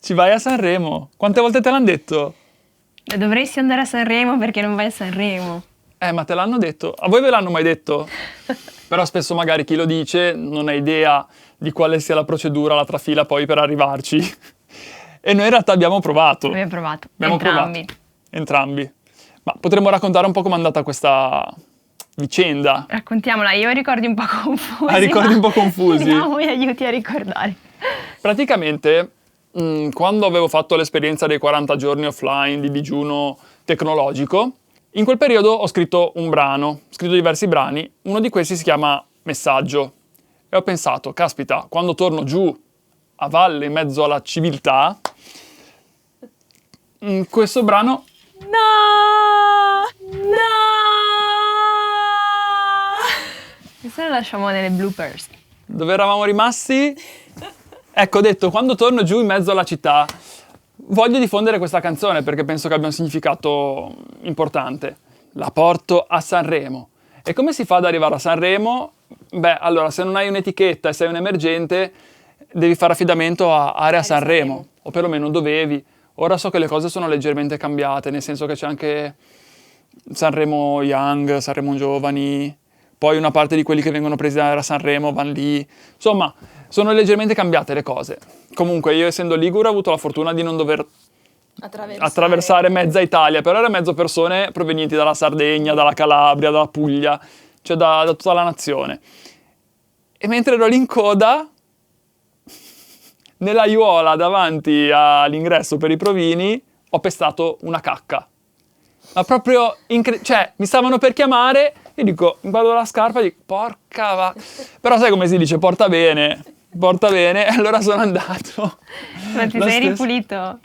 Ci vai a Sanremo. Quante volte te l'hanno detto? Dovresti andare a Sanremo perché non vai a Sanremo. Ma te l'hanno detto? A voi ve l'hanno mai detto? Però spesso magari chi lo dice non ha idea di quale sia la procedura, la trafila poi per arrivarci. E noi in realtà abbiamo provato. Abbiamo provato. Entrambi. Ma potremmo raccontare un po' com'è andata questa vicenda? Raccontiamola, io ho ricordi un po' confusi. Hai ricordi un po' confusi? Vediamo, mi aiuti a ricordare. Praticamente, quando avevo fatto l'esperienza dei 40 giorni offline di digiuno tecnologico, in quel periodo ho scritto un brano, ho scritto diversi brani, uno di questi si chiama Messaggio. E ho pensato, caspita, quando torno giù a valle in mezzo alla civiltà, questo brano... No! Questo lo lasciamo nelle bloopers. Dove eravamo rimasti? Ecco, ho detto, quando torno giù in mezzo alla città, voglio diffondere questa canzone perché penso che abbia un significato importante. La porto a Sanremo. E come si fa ad arrivare a Sanremo? Beh, allora, se non hai un'etichetta e sei un emergente, devi fare affidamento a Area Sanremo, o perlomeno dovevi. Ora so che le cose sono leggermente cambiate, nel senso che c'è anche Sanremo Young, Sanremo Giovani, poi una parte di quelli che vengono presi da Area Sanremo vanno lì. Insomma, sono leggermente cambiate le cose. Comunque, io essendo ligure ho avuto la fortuna di non dover attraversare mezza Italia, però era mezzo persone provenienti dalla Sardegna, dalla Calabria, dalla Puglia, cioè da tutta la nazione. E mentre ero lì in coda, nella aiuola davanti all'ingresso per i provini, ho pestato una cacca. Ma proprio cioè, mi stavano per chiamare, io dico, guardo la scarpa e dico, porca va... Però sai come si dice, porta bene, e allora sono andato. Ma ti sei ripulito?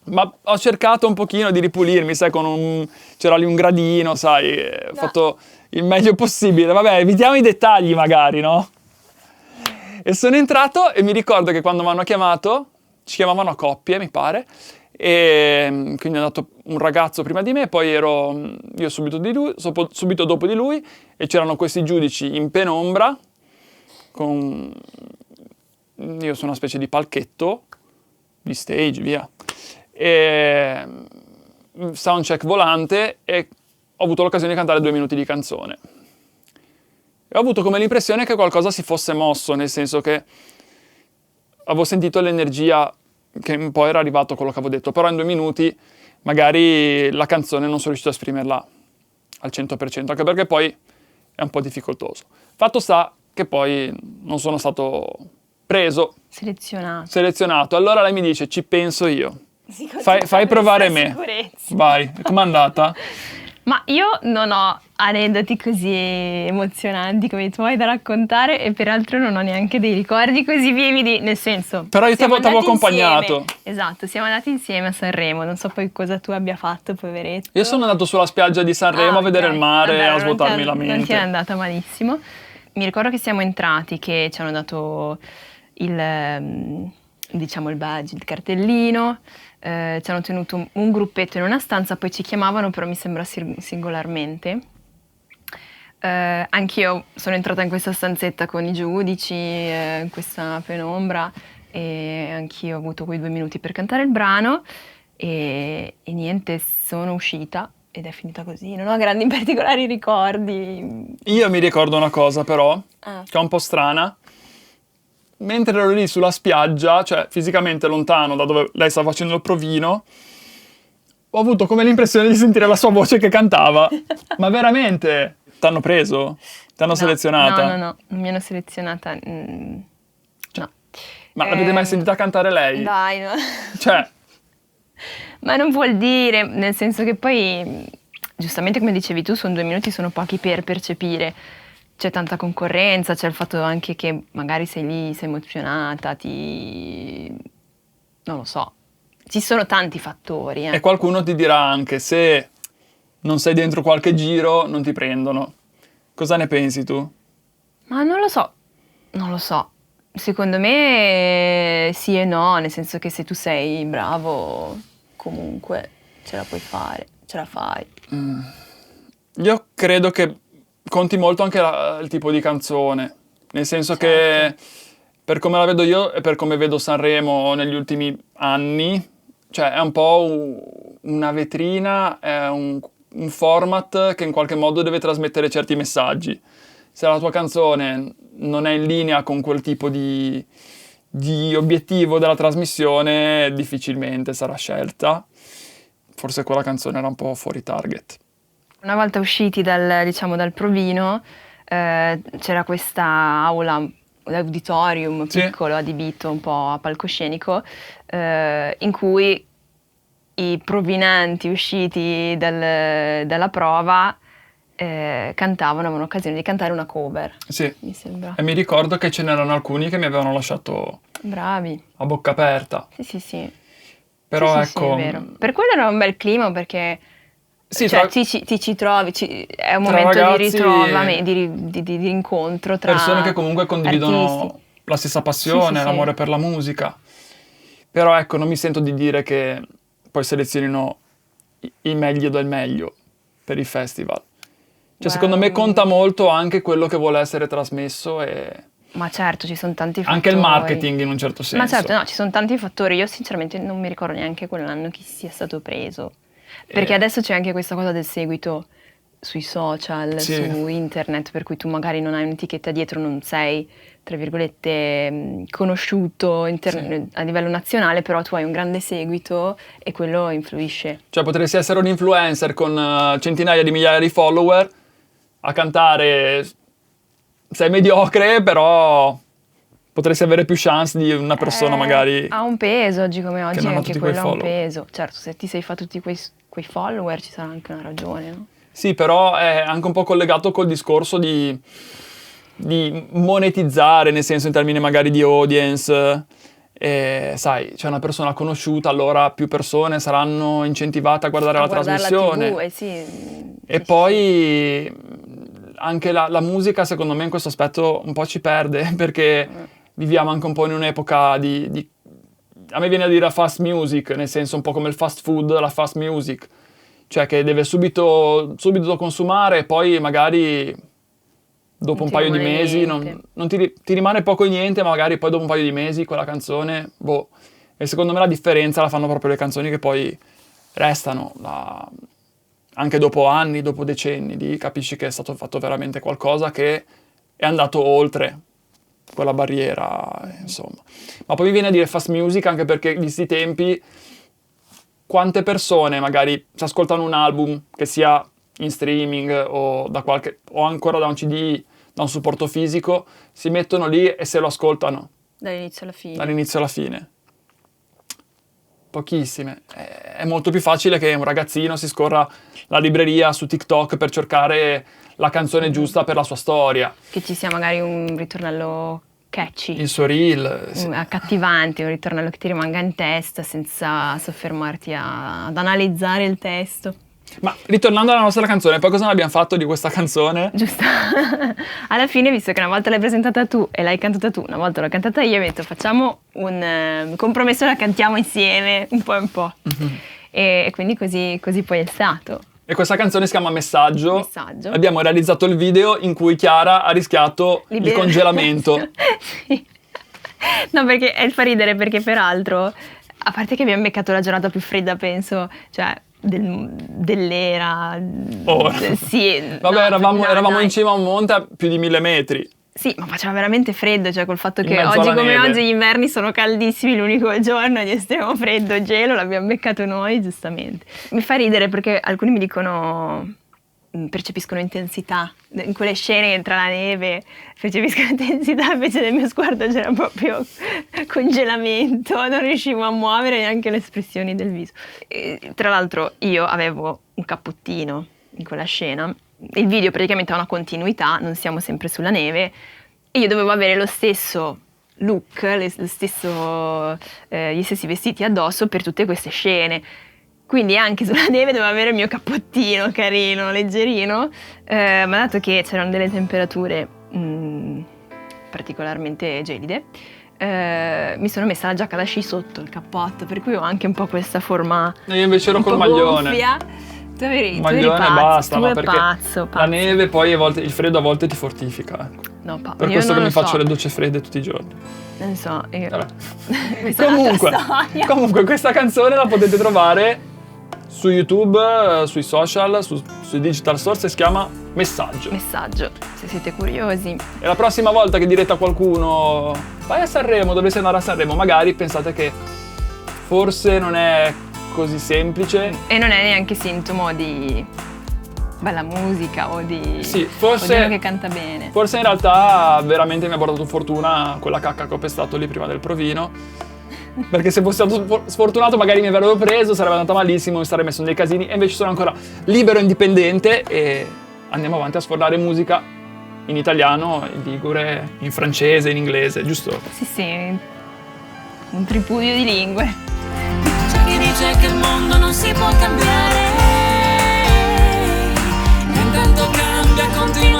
Ma ho cercato un pochino di ripulirmi, sai, c'era lì un gradino, sai, ho fatto il meglio possibile. Vabbè, evitiamo i dettagli magari, no? E sono entrato e mi ricordo che quando mi hanno chiamato, ci chiamavano a coppie, mi pare, e quindi è andato un ragazzo prima di me, poi ero io subito dopo di lui, e c'erano questi giudici in penombra, io sono una specie di palchetto, di stage, via. E soundcheck volante, e ho avuto l'occasione di cantare 2 minuti di canzone. E ho avuto come l'impressione che qualcosa si fosse mosso, nel senso che avevo sentito l'energia che un po' era arrivato quello che avevo detto, però in 2 minuti magari la canzone non sono riuscito a esprimerla al 100%, anche perché poi è un po' difficoltoso. Fatto sta che poi non sono stato preso, selezionato. Allora lei mi dice, ci penso io. Fai provare me. Sicurezza. Vai, com'è andata? Ma io non ho aneddoti così emozionanti come i tuoi da raccontare, e peraltro non ho neanche dei ricordi così vividi, nel senso... Però io t'avevo accompagnato. Insieme. Esatto, siamo andati insieme a Sanremo, non so poi cosa tu abbia fatto, poveretto. Io sono andato sulla spiaggia di Sanremo a vedere il mare e a svuotarmi la mente. Non ti è andata malissimo. Mi ricordo che siamo entrati, che ci hanno dato il badge, il cartellino, ci hanno tenuto un gruppetto in una stanza, poi ci chiamavano, però mi sembra singolarmente. Anch'io sono entrata in questa stanzetta con i giudici, in questa penombra, e anch'io ho avuto quei 2 minuti per cantare il brano, e niente, sono uscita ed è finita così. Non ho grandi particolari ricordi. Io mi ricordo una cosa però, che è un po' strana. Mentre ero lì sulla spiaggia, cioè fisicamente lontano da dove lei stava facendo il provino, ho avuto come l'impressione di sentire la sua voce che cantava. Ma veramente? T'hanno preso? T'hanno selezionata? No, non mi hanno selezionata. No. Ma l'avete mai sentita cantare lei? Dai, no. Cioè... Ma non vuol dire, nel senso che poi, giustamente come dicevi tu, sono 2 minuti, sono pochi per percepire. C'è tanta concorrenza, c'è il fatto anche che magari sei lì, sei emozionata, non lo so. Ci sono tanti fattori. E qualcuno ti dirà anche, se non sei dentro qualche giro, non ti prendono. Cosa ne pensi tu? Ma non lo so. Secondo me sì e no, nel senso che se tu sei bravo, comunque ce la puoi fare, ce la fai. Io credo che conti molto anche il tipo di canzone, nel senso che per come la vedo io e per come vedo Sanremo negli ultimi anni, cioè è un po' una vetrina, è un format che in qualche modo deve trasmettere certi messaggi. Se la tua canzone non è in linea con quel tipo di obiettivo della trasmissione, difficilmente sarà scelta. Forse quella canzone era un po' fuori target. Una volta usciti dal provino, c'era questa aula, l'auditorium Sì. piccolo, adibito un po' a palcoscenico, in cui i provinanti usciti dalla prova cantavano, avevano occasione di cantare una cover, Sì. mi sembra. E mi ricordo che ce n'erano alcuni che mi avevano lasciato Bravi. a bocca aperta. Sì. Però Sì, ecco, è vero. Per quello era un bel clima, perché sì, cioè, tra ti ci trovi, è un tra momento di ragazzi ritrovamento, di incontro tra persone che comunque condividono artisti. la stessa passione, Sì. l'amore per la musica. Però ecco, non mi sento di dire che poi selezionino il meglio del meglio per il festival. Cioè, secondo me conta molto anche quello che vuole essere trasmesso e Ma certo, ci sono tanti fattori. anche il marketing in un certo senso. Ma certo, no, ci sono tanti fattori. Io sinceramente non mi ricordo neanche quell'anno chi sia stato preso. Perché adesso c'è anche questa cosa del seguito sui social, Sì. su internet, per cui tu magari non hai un'etichetta dietro, non sei, tra virgolette, conosciuto Sì. a livello nazionale, però tu hai un grande seguito e quello influisce. Cioè, potresti essere un influencer con centinaia di migliaia di follower a cantare. Sei mediocre, però potresti avere più chance di una persona magari. Ha un peso oggi come che oggi, non ha anche tutti quei quello ha un follower. peso. Certo, se ti sei fatto tutti quei follower ci sarà anche una ragione, no? Sì, però è anche un po' collegato col discorso di monetizzare, nel senso in termini magari di audience. E, sai, c'è una persona conosciuta, allora più persone saranno incentivate a guardare la guardare trasmissione. la TV, sì. E Sì. poi anche la musica, secondo me, in questo aspetto un po' ci perde, perché viviamo anche un po' in un'epoca a me viene a dire fast music, nel senso un po' come il fast food, la fast music. Cioè che deve subito consumare e poi magari dopo un paio di mesi non ti rimane poco e niente, ma magari poi dopo un paio di mesi quella canzone, boh. E secondo me la differenza la fanno proprio le canzoni che poi restano, anche dopo anni, dopo decenni, capisci che è stato fatto veramente qualcosa che è andato oltre quella barriera, insomma. Ma poi mi viene a dire fast music anche perché di sti tempi quante persone magari si ascoltano un album che sia in streaming o ancora da un CD, da un supporto fisico, si mettono lì e se lo ascoltano Dall'inizio alla fine. dall'inizio alla fine. Pochissime. È molto più facile che un ragazzino si scorra la libreria su TikTok per cercare la canzone giusta per la sua storia. Che ci sia magari un ritornello catchy. Il suo reel. Sì. Accattivante, un ritornello che ti rimanga in testa senza soffermarti ad analizzare il testo. Ma ritornando alla nostra canzone, poi cosa ne abbiamo fatto di questa canzone? Giusto. Alla fine, visto che una volta l'hai presentata tu e l'hai cantata tu, una volta l'ho cantata io, ho detto facciamo un compromesso, la cantiamo insieme, un po' e un po'. Mm-hmm. E quindi così poi è stato. E questa canzone si chiama Messaggio. Messaggio. Abbiamo realizzato il video in cui Chiara ha rischiato il congelamento. Sì. No, perché fa ridere, perché peraltro, a parte che abbiamo beccato la giornata più fredda, penso, cioè dell'era. Sì. Vabbè, no, eravamo in cima a un monte a più di 1000 metri. Sì, ma faceva veramente freddo, cioè col fatto In che mezzo oggi alla come neve. oggi gli inverni sono caldissimi, l'unico giorno di estremo freddo e gelo l'abbiamo beccato noi, giustamente. Mi fa ridere perché alcuni mi dicono, percepiscono intensità, in quelle scene tra la neve percepiscono intensità, invece nel mio sguardo c'era proprio congelamento, non riuscivo a muovere neanche le espressioni del viso. E, tra l'altro io avevo un cappottino in quella scena. Il video praticamente ha una continuità, non siamo sempre sulla neve e io dovevo avere lo stesso look, gli stessi vestiti addosso per tutte queste scene. Quindi anche sulla neve dovevo avere il mio cappottino carino, leggerino, ma dato che c'erano delle temperature particolarmente gelide, mi sono messa la giacca da sci sotto il cappotto, per cui ho anche un po' questa forma. Io invece ero un col po' maglione. gonfia. Tu eri maglione e pazzo, basta, tu ma è perché pazzo. la neve poi il freddo a volte ti fortifica. No, Per io questo non che lo mi faccio so. le docce fredde tutti i giorni. Non so, io... Vabbè. Questa è un'altra storia. Comunque questa canzone la potete trovare su YouTube, sui social, sui digital source, si chiama Messaggio. Messaggio, se siete curiosi. E la prossima volta che direte a qualcuno vai a Sanremo, dovresti andare a Sanremo, magari pensate che forse non è così semplice. E non è neanche sintomo di bella musica o di... Sì, o di forse, uno che canta bene. forse in realtà veramente mi ha portato fortuna quella cacca che ho pestato lì prima del provino. Perché se fossi stato sfortunato magari mi avrebbero preso, sarebbe andata malissimo, mi sarei messo nei casini. E invece sono ancora libero e indipendente e andiamo avanti a sfornare musica in italiano, in ligure, in francese, in inglese, giusto? Sì, un tripudio di lingue. C'è chi dice che il mondo non si può cambiare, e intanto cambia continuamente.